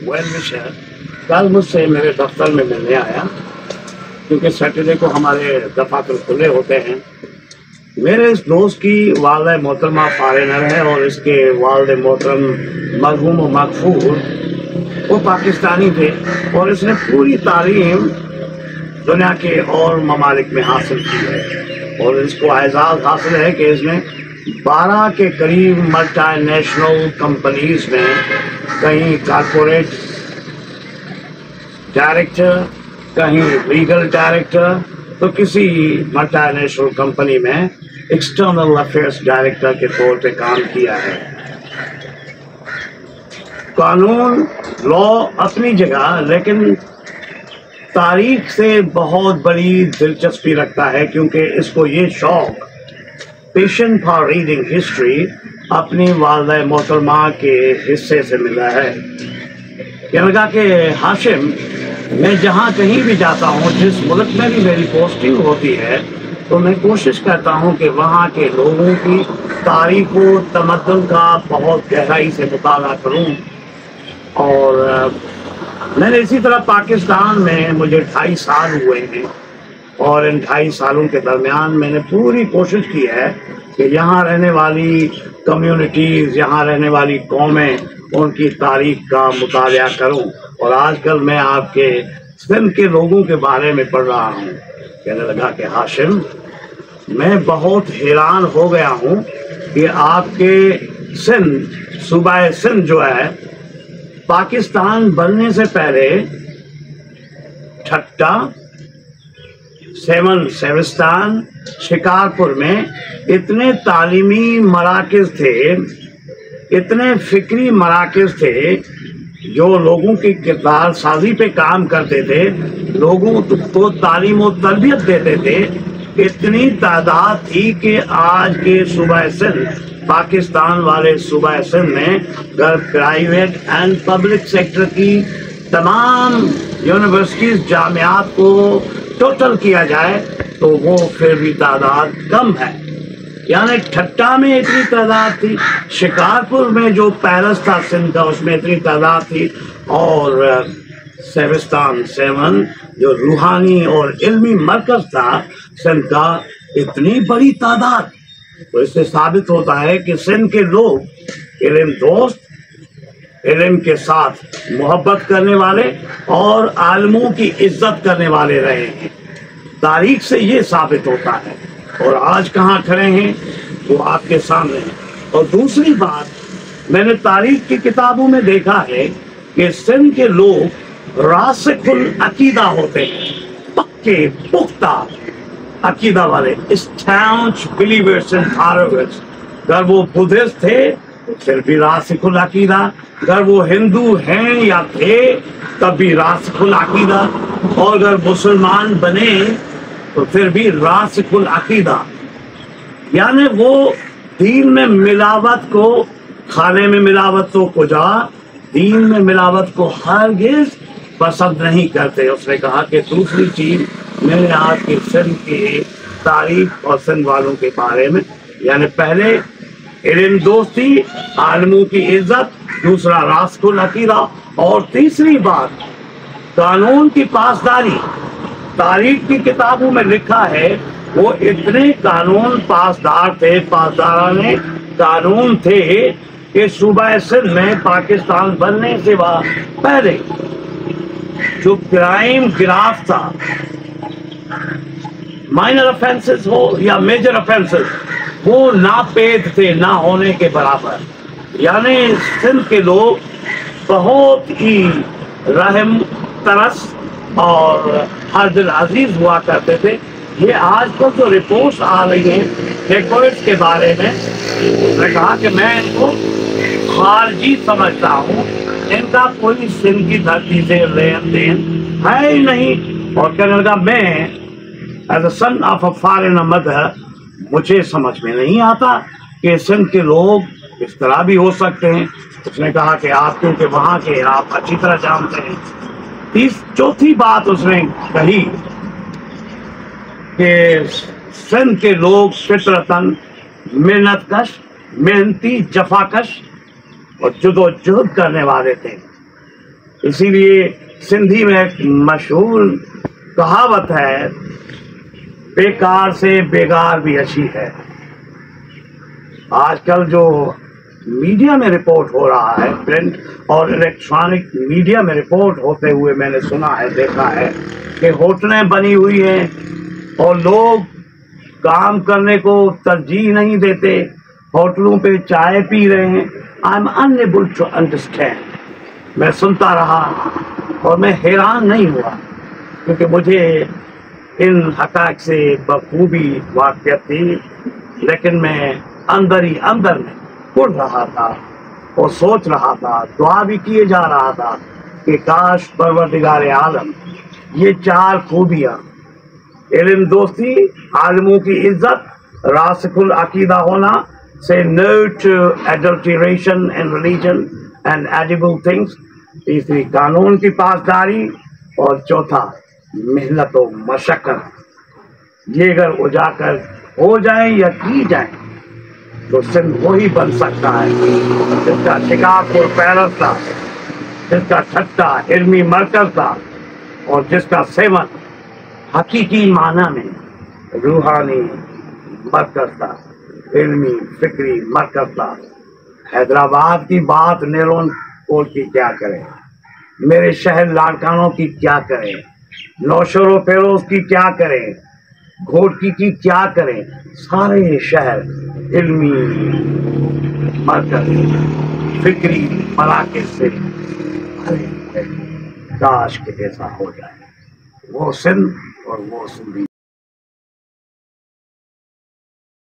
Well wisher कल मुझसे मेरे दफ्तर में मिलने आया, क्योंकि सैटरडे को हमारे दफातर खुले होते हैं। मेरे इस दोस्त की वालिदा मोहतरमा फॉरेनर है और इसके वालिद मोहतरम मरहूम मगफूर वो पाकिस्तानी थे, और इसने पूरी तालीम दुनिया के और ममालिक में हासिल की है, और इसको एजाज़ हासिल है कि इसने 12 के करीब मल्टी नेशनल कंपनीज में कहीं कॉरपोरेट डायरेक्टर, कहीं लीगल डायरेक्टर, तो किसी मल्टी नेशनल कंपनी में एक्सटर्नल अफेयर्स डायरेक्टर के तौर पे काम किया है। कानून लॉ अपनी जगह, लेकिन तारीख से बहुत बड़ी दिलचस्पी रखता है, क्योंकि इसको ये शौक पैशन फॉर रीडिंग हिस्ट्री अपनी वालिदा मोहतरमा के हिस्से से मिला है। कहने लगा कि हाशिम, मैं जहाँ कहीं भी जाता हूँ, जिस मुल्क में भी मेरी पोस्टिंग होती है, तो मैं कोशिश करता हूँ कि वहाँ के लोगों की तारीख व तमद्दुन का बहुत गहराई से मुताला करूँ। और मैंने इसी तरह पाकिस्तान में मुझे 2.5 साल हुए हैं, और इन 2.5 सालों के दरमियान मैंने पूरी कोशिश की है कि यहाँ रहने वाली कम्युनिटीज़, यहाँ रहने वाली कौमें, उनकी तारीख का मुताला करूँ। और आजकल मैं आपके सिंध के लोगों के बारे में पढ़ रहा हूँ। कहने लगा कि हाशिम, मैं बहुत हैरान हो गया हूँ कि आपके सिंध, सूबा सिंध जो है, पाकिस्तान बनने से पहले ठट्टा, सेविस्तान, शिकारपुर में इतने तालीमी मराकज़ थे, इतने फिक्री मराकज़ थे जो लोगों की किरदार साजी पे काम करते थे, लोगों को तालीम और तरबियत देते थे। इतनी तादाद थी कि आज के सूबा सिंध, पाकिस्तान वाले सूबा सिंध में अगर प्राइवेट एंड पब्लिक सेक्टर की तमाम यूनिवर्सिटीज़, जामियात को टोटल किया जाए तो वो फिर भी तादाद कम है। यानी ठट्टा में इतनी तादाद थी, शिकारपुर में जो पैलेस था सिंध का, उसमें इतनी तादाद थी, और सेविस्तान 7 जो रूहानी और इल्मी मरकज था सिंध का, इतनी बड़ी तादाद। तो इससे साबित होता है कि सिंध के लोग इल्म दोस्त, इल्म के साथ मोहब्बत करने वाले और आलमों की इज्जत करने वाले रहे हैं। तारीख से ये साबित होता है, और आज कहाँ खड़े हैं वो आपके सामने है। और दूसरी बात, मैंने तारीख की किताबों में देखा है कि सिंध के लोग रासिखुल अकीदा होते हैं, पक्के पुख्ता अकीदा वाले, स्टाउंच बिलीवर्स एंड फॉलोअर्स। अगर वो बुद्धिस्ट थे तो फिर भी रासिखुल अकीदा, अगर वो हिंदू हैं या थे तब भी रासिखुल अकीदा, और अगर मुसलमान बने तो फिर भी रासिखुल अकीदा। यानी वो दीन में मिलावट को, खाने में मिलावट तो कुजा, दीन में मिलावट को हरगिज पसंद नहीं करते। उसने कहा कि दूसरी चीज मैंने आपके सिंध की तारीख और सिंध वालों के बारे में, यानी पहले इल्म दोस्ती, आलमों की इज्जत, दूसरा रासिखुल अकीदा, और तीसरी बात कानून की पासदारी। तारीख की किताबों में लिखा है वो इतने कानून पासदार थे, पासदाराने कानून थे कि सूबा सिंध में पाकिस्तान बनने से पहले जो क्राइम ग्राफ था, माइनर ऑफेंसेस हो या मेजर ऑफेंसेस, वो नापेद थे, ना होने के बराबर। यानी सिंध के लोग बहुत ही रहम तरस और हर दिल अजीज हुआ करते थे। ये आजकल जो रिपोर्ट्स आ रही हैं डेकोरेट्स के बारे में, उसने कहा कि मैं इनको खारजी समझता हूँ, इनका कोई सिंध की धरती से लेन देन है ही नहीं। और कहने लगा, मैं as a son of a foreigner mother, मुझे समझ में नहीं आता कि सिंध के लोग इस तरह भी हो सकते हैं। उसने कहा कि आप क्योंकि वहाँ के, आप अच्छी तरह जानते हैं। चौथी बात उसने कही कि सिंध के लोग फितरतन मेहनतकश, मेहनती, जफाकश और जुदोजहद करने वाले थे। اسی لیے سندھی میں ایک مشہور کہاوت ہے، بیکار سے بیگار بھی اچھی ہے۔ آج کل جو میڈیا میں رپورٹ ہو رہا ہے، پرنٹ اور الیکٹرانک میڈیا میں رپورٹ ہوتے ہوئے میں نے سنا ہے، دیکھا ہے کہ ہوٹلیں بنی ہوئی ہیں اور لوگ کام کرنے کو ترجیح نہیں دیتے، ہوٹلوں پہ چائے پی رہے ہیں۔ I am unable to understand. میں سنتا رہا اور میں حیران نہیں ہوا، کیونکہ مجھے ان حقائق سے بخوبی واقفیت تھی، لیکن میں اندر ہی اندر میں پڑھ رہا تھا اور سوچ رہا تھا، دعا بھی کیے جا رہا تھا کہ کاش پروردگار عالم یہ 4 خوبیاں، علم دوستی، عالموں کی عزت، راسخ العقیدہ ہونا، say no to adulteration in religion and edible things، تیسری قانون کی پاسداری، اور چوتھا محنت و مشقت، یہ اگر اجاگر ہو جائیں یا کی جائیں تو سندھ وہی بن سکتا ہے جس کا شکارپور پیرس تھا، جس کا ٹھٹا علمی مرکز تھا، اور جس کا سیون حقیقی معنی میں روحانی مرکز تھا، علمی فکری مرکز تھا۔ حیدرآباد کی بات نیرون پول کی کیا کریں، میرے شہر لاڑکانوں کی کیا کریں، نوشہر و فیروز کی کیا کریں، گھوٹکی کی کیا کریں، سارے شہر علمی مرکز، فکری مراکز سے بھرے ہوئے۔ کاش کے ایسا ہو جائے، وہ سندھ اور وہ سندھی۔